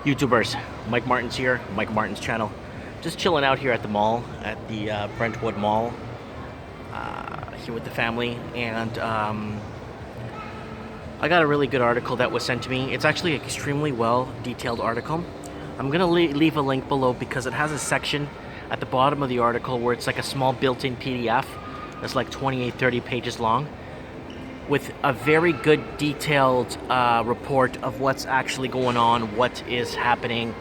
YouTubers, Mike Martin's here, Mike Martin's channel. Just chilling out here at the mall, at the Brentwood Mall, here with the family, and I got a really good article that was sent to me. It's actually an extremely well detailed article. I'm gonna leave a link below because it has a section at the bottom of the article where it's like a small built-in PDF that's like 28-30 pages long, with a very good detailed report of what's actually going on, what is happening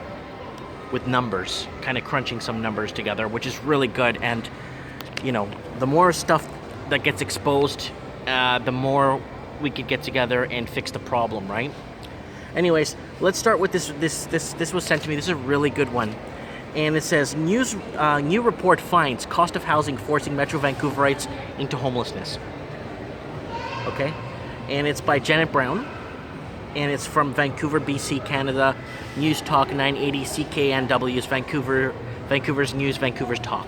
with numbers, kind of crunching some numbers together, which is really good. And you know, the more stuff that gets exposed, the more we could get together and fix the problem, right? Anyways, let's start with this. This was sent to me. This is a really good one, and it says new report finds cost of housing forcing Metro Vancouverites into homelessness. Okay, and it's by Janet Brown, and it's from Vancouver, BC, Canada. News Talk 980 CKNW's Vancouver's News, Vancouver's Talk.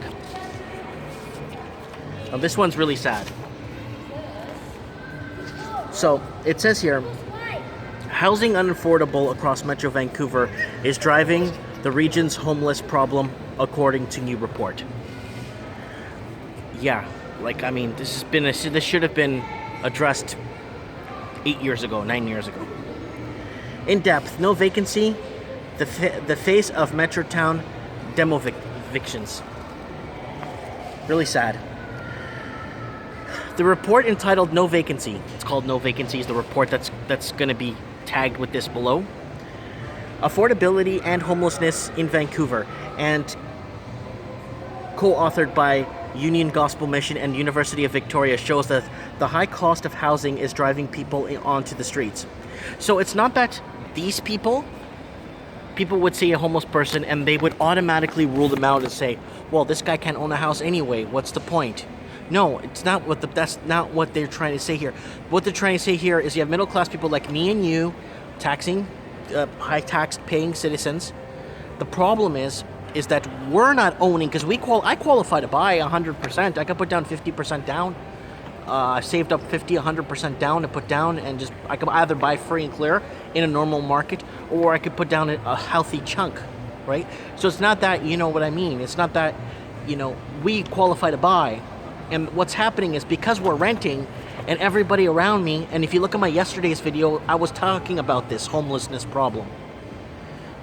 Now this one's really sad. So it says here, housing unaffordable across Metro Vancouver is driving the region's homeless problem, according to new report. Yeah, like, I mean, this should have been addressed 8 years ago, 9 years ago. In depth, no vacancy, the face of Metrotown demo evictions. Really sad. The report entitled "No Vacancy." It's called "No Vacancy" is the report that's going to be tagged with this below. Affordability and homelessness in Vancouver, and co-authored by Union Gospel Mission and University of Victoria, shows that the high cost of housing is driving people onto the streets. So it's not that these people would see a homeless person and they would automatically rule them out and say, well, this guy can't own a house anyway, what's the point? No, it's not that's not what they're trying to say here. What they're trying to say here is you have middle class people like me and you, taxing, high tax paying citizens. The problem is that we're not owning, because I qualify to buy 100%. I could put down 50% down. I saved up 100% down to put down, and I could either buy free and clear in a normal market, or I could put down a healthy chunk, right? So it's not that, you know what I mean? It's not that, we qualify to buy. And what's happening is because we're renting, and everybody around me, and if you look at my yesterday's video, I was talking about this homelessness problem.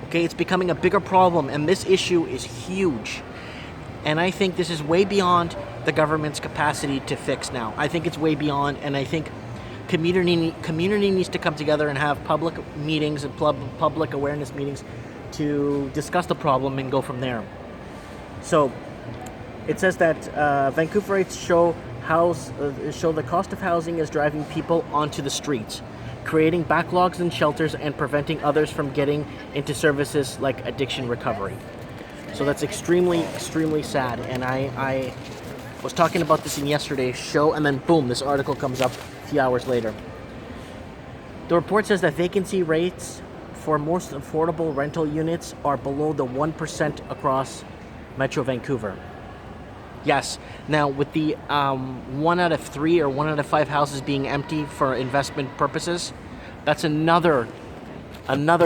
Okay, it's becoming a bigger problem, and this issue is huge. And I think this is way beyond the government's capacity to fix now. I think it's way beyond, and I think community needs to come together and have public meetings and public awareness meetings to discuss the problem and go from there. So it says that Vancouverites show the cost of housing is driving people onto the streets, creating backlogs in shelters and preventing others from getting into services like addiction recovery. So that's extremely, extremely sad. And I was talking about this in yesterday's show, and then boom, this article comes up a few hours later. The report says that vacancy rates for most affordable rental units are below the 1% across Metro Vancouver. Yes. Now, with the 1 out of 3 or 1 out of 5 houses being empty for investment purposes, that's another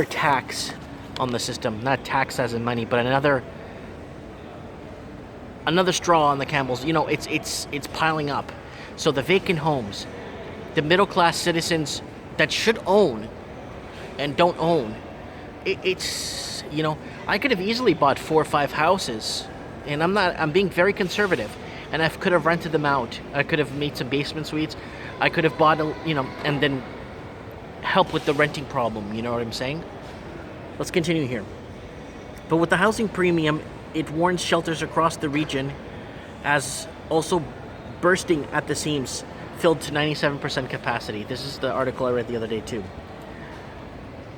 tax on the system. Not tax as in money, but another straw on the camel's. It's piling up. So the vacant homes, the middle class citizens that should own and don't own, it's I could have easily bought 4 or 5 houses. And I'm being very conservative, and I could have rented them out. I could have made some basement suites. I could have bought and then help with the renting problem. You know what I'm saying? Let's continue here. But with the housing premium, it warns shelters across the region as also bursting at the seams, filled to 97% capacity. This is the article I read the other day too.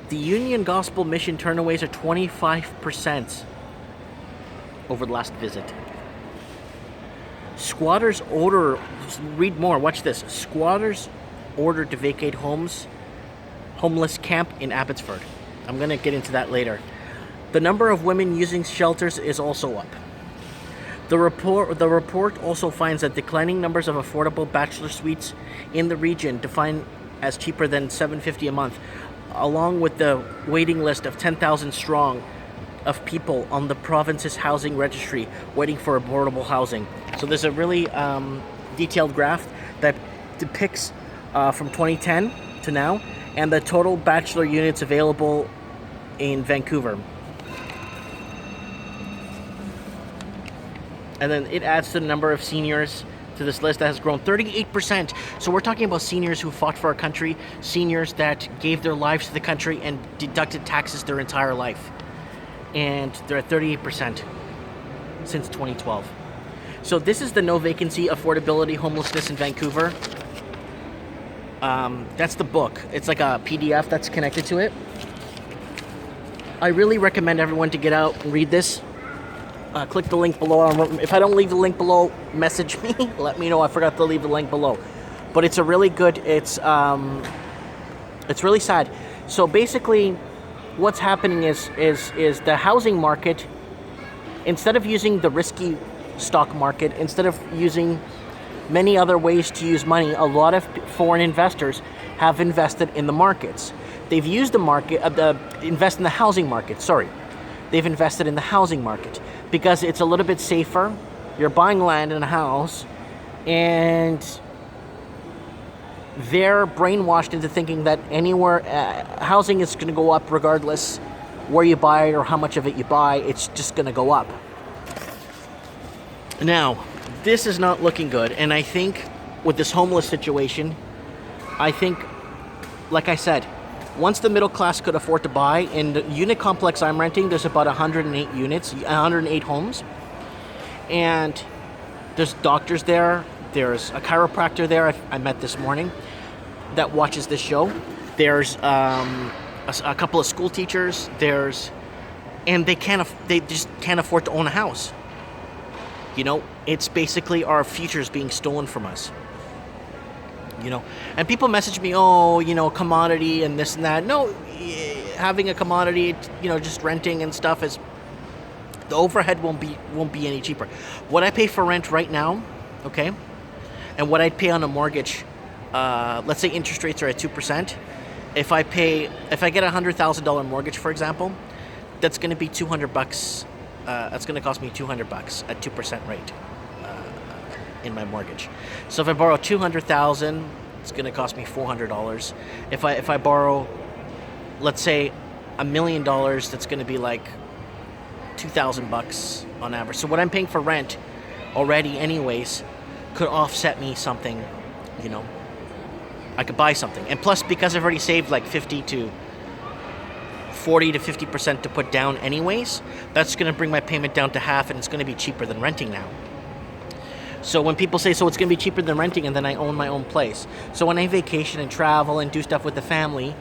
The Union Gospel Mission turnaways are 25% over the last visit. Squatters order, read more, watch this. Squatters ordered to vacate homeless camp in Abbotsford. I'm going to get into that later. The number of women using shelters is also up. The report also finds that declining numbers of affordable bachelor suites in the region, defined as cheaper than $750 a month, along with the waiting list of 10,000 strong of people on the province's housing registry waiting for affordable housing. So there's a really detailed graph that depicts from 2010 to now, and the total bachelor units available in Vancouver. And then it adds to the number of seniors to this list that has grown 38%. So we're talking about seniors who fought for our country, seniors that gave their lives to the country and deducted taxes their entire life. And they're at 38% since 2012. So this is the no vacancy, affordability, homelessness in Vancouver. That's the book. It's like a PDF that's connected to it. I really recommend everyone to get out and read this. Click the link below. If I don't leave the link below, message me. Let me know I forgot to leave the link below. But it's a really good. It's really sad. So basically, what's happening is the housing market, instead of using the risky stock market, instead of using many other ways to use money, a lot of foreign investors have invested in the markets. They've used the market, invest in the housing market. Sorry, they've invested in the housing market because it's a little bit safer. You're buying land in a house, and they're brainwashed into thinking that anywhere housing is going to go up regardless where you buy it or how much of it you buy. It's just going to go up. Now, this is not looking good, and I think with this homeless situation, I think, like I said, once the middle class could afford to buy, in the unit complex I'm renting, there's about 108 units, 108 homes, and there's doctors there, there's a chiropractor there I met this morning that watches this show, there's a couple of school teachers, and they just can't afford to own a house. You know, it's basically our futures being stolen from us. You know, and people message me, oh, you know, commodity and this and that. No, having a commodity, you know, just renting and stuff is, the overhead won't be any cheaper. What I pay for rent right now, okay, and what I'd pay on a mortgage, let's say interest rates are at 2%. If I get $100,000 mortgage, for example, that's going to be $200. That's going to cost me $200 at 2% rate. In my mortgage. So if I borrow $200,000, it's going to cost me $400. If I borrow, let's say, $1 million, that's going to be like $2,000 on average. So what I'm paying for rent already, anyways, could offset me something. You know, I could buy something, and plus because I've already saved like 40 to 50% to put down, anyways, that's going to bring my payment down to half, and it's going to be cheaper than renting now. So when people say, so it's going to be cheaper than renting, and then I own my own place. So when I vacation and travel and do stuff with the family,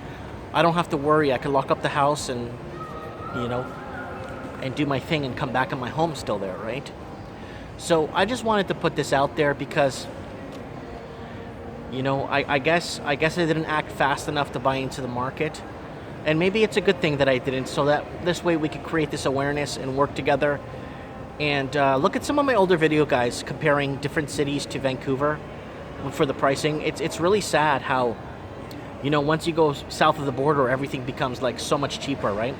I don't have to worry. I can lock up the house and, you know, and do my thing and come back and my home's still there, right? So I just wanted to put this out there because, you know, I guess I didn't act fast enough to buy into the market. And maybe it's a good thing that I didn't, so that this way we could create this awareness and work together. And look at some of my older video guys comparing different cities to Vancouver for the pricing. It's really sad how, you know, once you go south of the border, everything becomes like so much cheaper, right?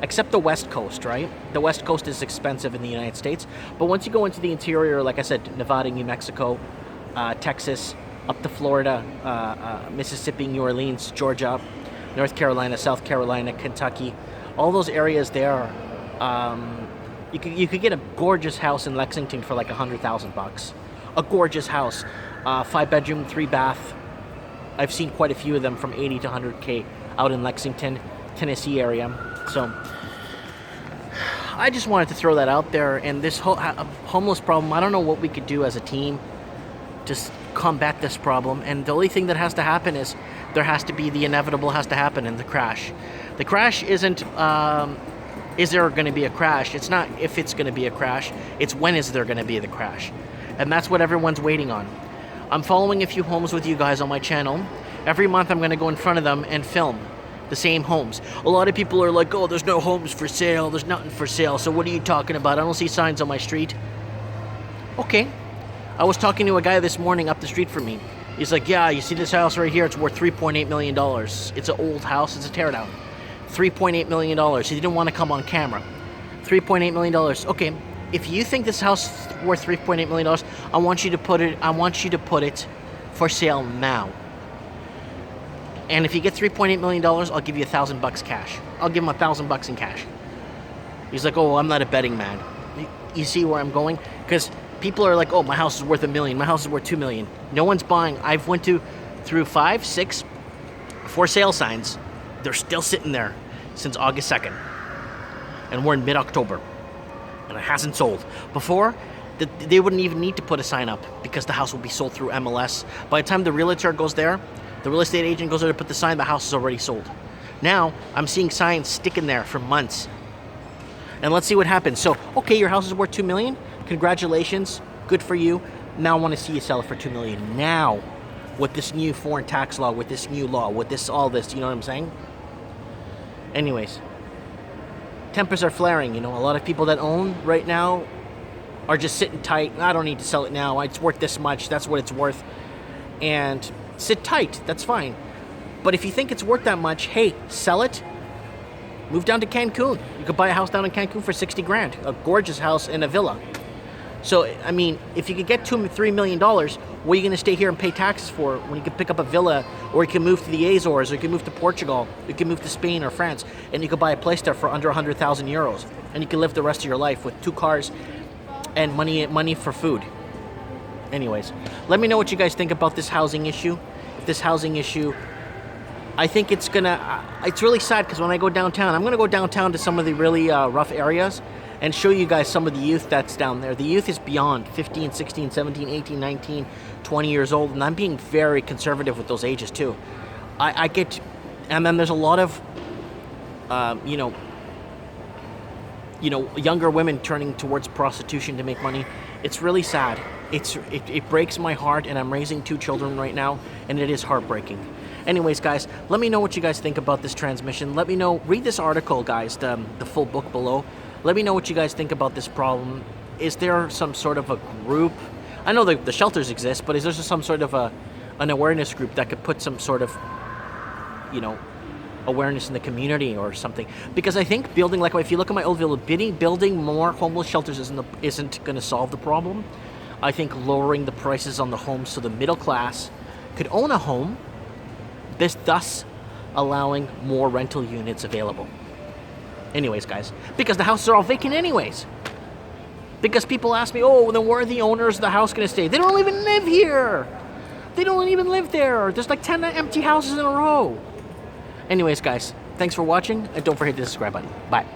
Except the West Coast, right? The West Coast is expensive in the United States. But once you go into the interior, like I said, Nevada, New Mexico, Texas, up to Florida, Mississippi, New Orleans, Georgia, North Carolina, South Carolina, Kentucky, all those areas there, you could get a gorgeous house in Lexington for like $100,000. A gorgeous house, 5-bedroom, 3-bath. I've seen quite a few of them from $80,000 to $100,000 out in Lexington, Tennessee area. So I just wanted to throw that out there. And this homeless problem, I don't know what we could do as a team to combat this problem. And the only thing that has to happen is there has to be the inevitable has to happen in the crash. The crash isn't. Is there going to be a crash? It's not if it's going to be a crash. It's when is there going to be the crash. And that's what everyone's waiting on. I'm following a few homes with you guys on my channel. Every month I'm going to go in front of them and film the same homes. A lot of people are like, oh, there's no homes for sale. There's nothing for sale. So what are you talking about? I don't see signs on my street. Okay. I was talking to a guy this morning up the street from me. He's like, yeah, you see this house right here? It's worth $3.8 million. It's an old house. It's a teardown. $3.8 million. He didn't want to come on camera. $3.8 million. Okay, if you think this house is worth $3.8 million, I want you to put it for sale now. And if you get $3.8 million, I'll give you $1,000 cash. I'll give him $1,000 in cash. He's like, oh, I'm not a betting man. You see where I'm going? Because people are like, oh, my house is worth $1 million. My house is worth $2 million. No one's buying. I've went through 5, 6 for sale signs. They're still sitting there since August 2nd. And we're in mid-October. And it hasn't sold. Before, they wouldn't even need to put a sign up because the house will be sold through MLS. By the time the realtor goes there, the real estate agent goes there to put the sign, the house is already sold. Now, I'm seeing signs sticking there for months. And let's see what happens. So, okay, your house is worth $2 million. Congratulations. Good for you. Now I want to see you sell it for $2 million. Now, with this new foreign tax law, with this new law, with this, all this, you know what I'm saying? Anyways, tempers are flaring. You know, a lot of people that own right now are just sitting tight. I don't need to sell it now. It's worth this much. That's what it's worth. And sit tight. That's fine. But if you think it's worth that much, hey, sell it. Move down to Cancun. You could buy a house down in Cancun for 60 grand. A gorgeous house and a villa. So, I mean, if you could get $2-3 million, what are you going to stay here and pay taxes for when you could pick up a villa, or you can move to the Azores, or you can move to Portugal, you can move to Spain or France, and you could buy a place there for under 100,000 euros. And you can live the rest of your life with 2 cars and money for food. Anyways, let me know what you guys think about this housing issue. If this housing issue, I think it's really sad because when I go downtown, I'm going to go downtown to some of the really rough areas and show you guys some of the youth that's down there. The youth is beyond 15, 16, 17, 18, 19, 20 years old, and I'm being very conservative with those ages too. And then there's a lot of, younger women turning towards prostitution to make money. It's really sad. It breaks my heart, and I'm raising 2 children right now, and it is heartbreaking. Anyways, guys, let me know what you guys think about this transmission. Let me know. Read this article, guys, the full book below. Let me know what you guys think about this problem. Is there some sort of a group? I know the shelters exist, but is there some sort of an awareness group that could put some sort of, awareness in the community or something? Because I think building, like if you look at my old villa, building more homeless shelters isn't going to solve the problem. I think lowering the prices on the homes so the middle class could own a home, thus allowing more rental units available. Anyways, guys, because the houses are all vacant anyways. Because people ask me, oh, then where are the owners of the house going to stay? They don't even live here. They don't even live there. There's like 10 empty houses in a row. Anyways, guys, thanks for watching, and don't forget to hit the subscribe button. Bye.